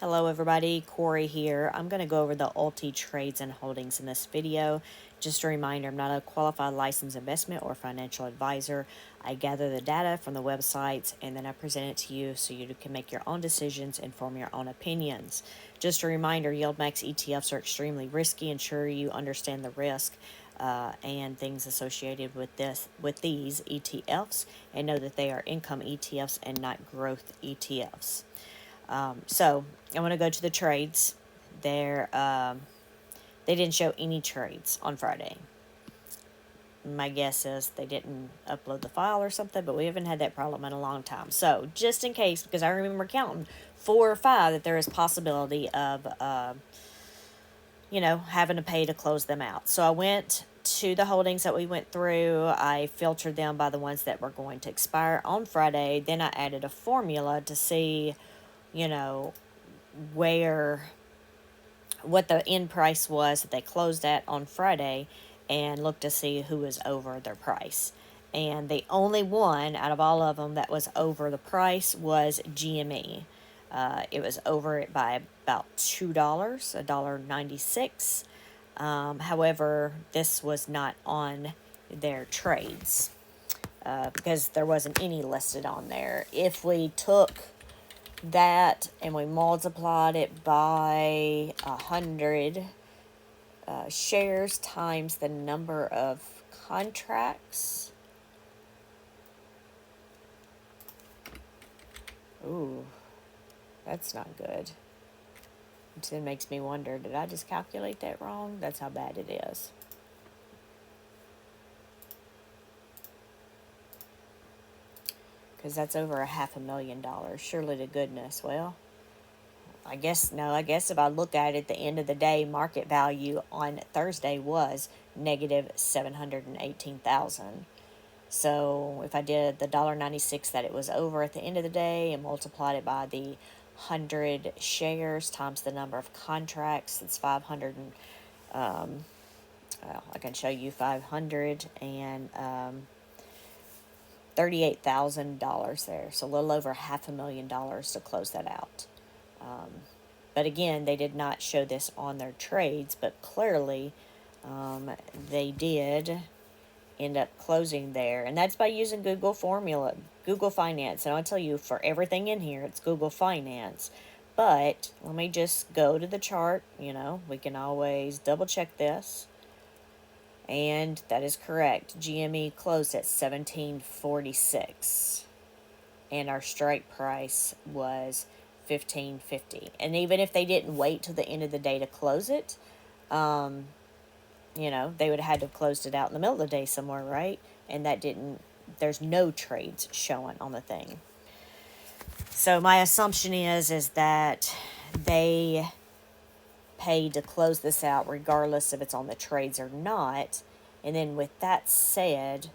Hello everybody, Corey here. I'm going to go over the ULTY trades and holdings in this video. Just a reminder, I'm not a qualified licensed investment or financial advisor. I gather the data from the websites and then I present it to you so you can make your own decisions and form your own opinions. Just a reminder, YieldMax ETFs are extremely risky. Ensure you understand the risk and things associated with these ETFs, and know that they are income ETFs and not growth ETFs. So I want to go to the trades. They didn't show any trades on Friday. My guess is they didn't upload the file or something, but we haven't had that problem in a long time. So just in case, because I remember counting 4 or 5 that there is possibility of, having to pay to close them out. So I went to the holdings that we went through. I filtered them by the ones that were going to expire on Friday. Then I added a formula to see, what the end price was that they closed at on Friday, and look to see who was over their price. And the only one out of all of them that was over the price was GME. It was over it by about $2, $1.96. However, this was not on their trades because there wasn't any listed on there. If we took that and we multiplied it by 100 shares times the number of contracts. Ooh, that's not good. It then makes me wonder, did I just calculate that wrong? That's how bad it is. Because that's over $500,000. Surely to goodness. Well, I guess if I look at it at the end of the day, market value on Thursday was negative 718,000. So if I did the $1.96 that it was over at the end of the day and multiplied it by the 100 shares times the number of contracts, it's 500 and I can show you 500 and $38,000 there. So a little over $500,000 to close that out. But again, they did not show this on their trades, but clearly they did end up closing there. And that's by using Google Finance. And I'll tell you, for everything in here, it's Google Finance. But let me just go to the chart. We can always double check this. And that is correct. GME closed at $17.46. And our strike price was $15.50. And even if they didn't wait till the end of the day to close it, they would have had to have closed it out in the middle of the day somewhere, right? And that didn't, there's no trades showing on the thing. So my assumption is that they paid to close this out regardless if it's on the trades or not. And then with that said,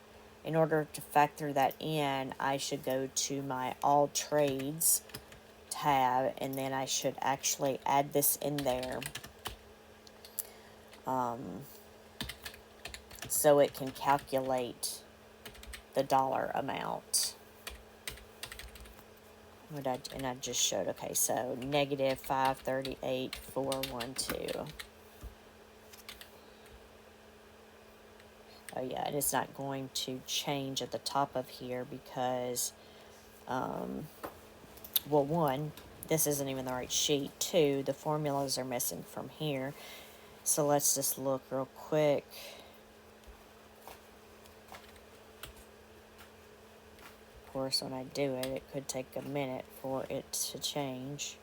in order to factor that in, I should go to my all trades tab, and then I should actually add this in there so it can calculate the dollar amount. And I just showed, okay, so negative 538,412. Oh yeah, and it's not going to change at the top of here because, well, one, this isn't even the right sheet. Two, the formulas are missing from here. So let's just look real quick. Of course, when I do it, it could take a minute for it to change.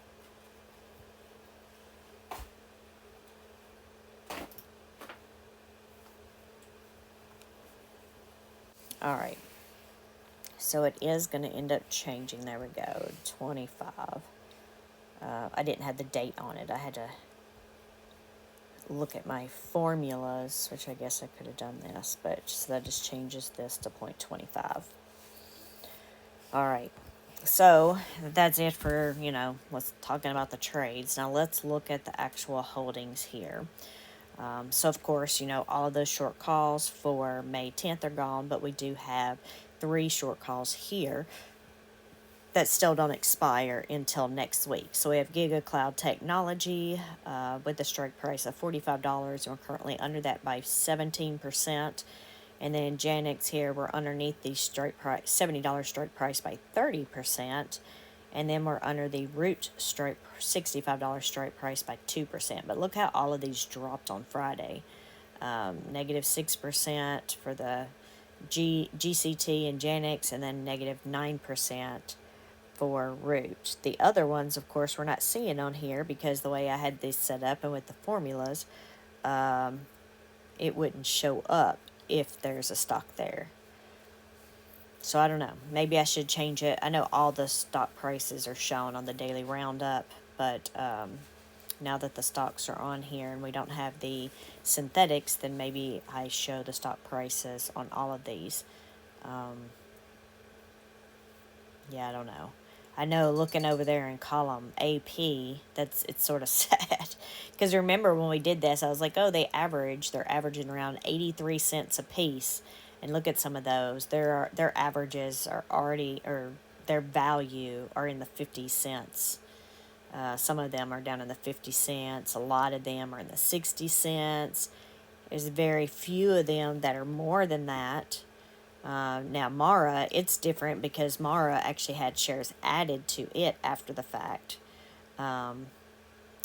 All right. So it is going to end up changing. There we go. 25. I didn't have the date on it. I had to look at my formulas, which I guess I could have done this, but so that just changes this to 0.25. All right. So that's it for, let's talking about the trades. Now let's look at the actual holdings here. So of course, all of those short calls for May 10th are gone, but we do have 3 short calls here that still don't expire until next week. So we have Giga Cloud Technology with the strike price of $45. And we're currently under that by 17%. And then Janix here, we're underneath the strike price, $70 strike price by 30%. And then we're under the root strike, $65 strike price by 2%. But look how all of these dropped on Friday. Negative 6% for the GCT and Janix, and then negative 9% for root. The other ones, of course, we're not seeing on here because the way I had this set up and with the formulas, it wouldn't show up if there's a stock there. So I don't know. Maybe I should change it. I know all the stock prices are shown on the daily roundup, but now that the stocks are on here and we don't have the synthetics, then maybe I show the stock prices on all of these. Yeah, I don't know. I know looking over there in column AP, it's sort of sad. Because remember when we did this, I was like, oh, they're averaging around 83 cents a piece. And look at some of those. Their averages are already, or their value are in the 50 cents. Some of them are down in the 50 cents. A lot of them are in the 60 cents. There's very few of them that are more than that. Now, Mara, it's different because Mara actually had shares added to it after the fact. And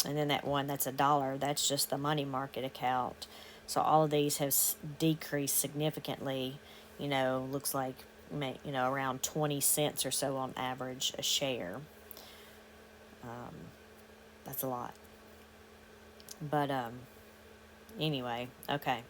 then that one that's $1, that's just the money market account. So all of these have decreased significantly. Looks like, around 20 cents or so on average a share. That's a lot. But anyway, okay.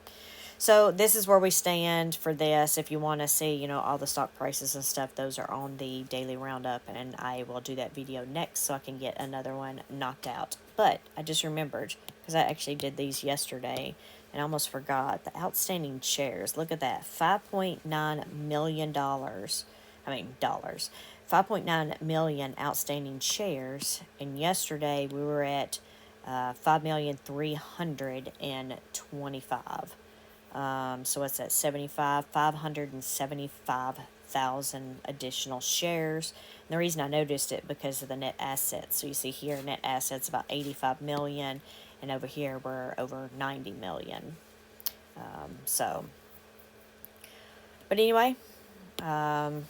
So this is where we stand for this. If you want to see, all the stock prices and stuff, those are on the daily roundup, and I will do that video next so I can get another one knocked out. But I just remembered, because I actually did these yesterday, and I almost forgot, the outstanding shares. Look at that, $5.9 million. Dollars. 5.9 million outstanding shares, and yesterday we were at 5,325,000. So what's that? 575,000 additional shares. And the reason I noticed it because of the net assets. So you see here, net assets about 85 million, and over here we're over 90 million. But anyway, I'll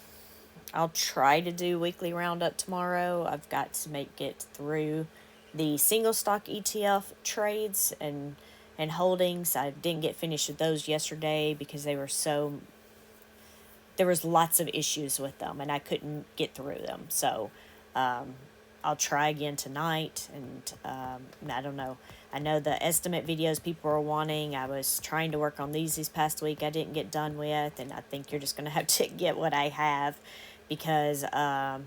try to do weekly roundup tomorrow. I've got to get through the single stock ETF trades and holdings. I didn't get finished with those yesterday because there was lots of issues with them and I couldn't get through them. So I'll try again tonight, and I don't know. I know the estimate videos people are wanting. I was trying to work on these past week. I didn't get done with, and I think you're just going to have to get what I have because, I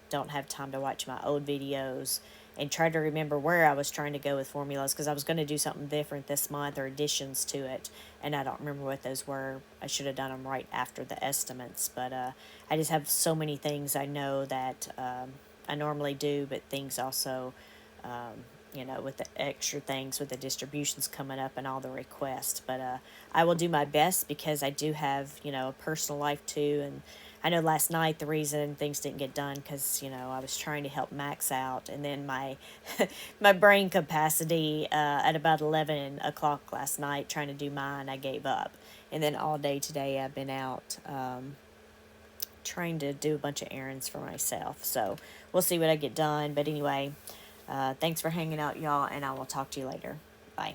don't have time to watch my old videos and try to remember where I was trying to go with formulas because I was going to do something different this month or additions to it, and I don't remember what those were. I should have done them right after the estimates, but I just have so many things I know that I normally do, but things also, with the extra things with the distributions coming up and all the requests. But I will do my best because I do have, a personal life too, and I know last night the reason things didn't get done because, I was trying to help Max out, and then my my brain capacity at about 11 o'clock last night trying to do mine, I gave up. And then all day today I've been out trying to do a bunch of errands for myself. So we'll see what I get done. But anyway, thanks for hanging out, y'all, and I will talk to you later. Bye.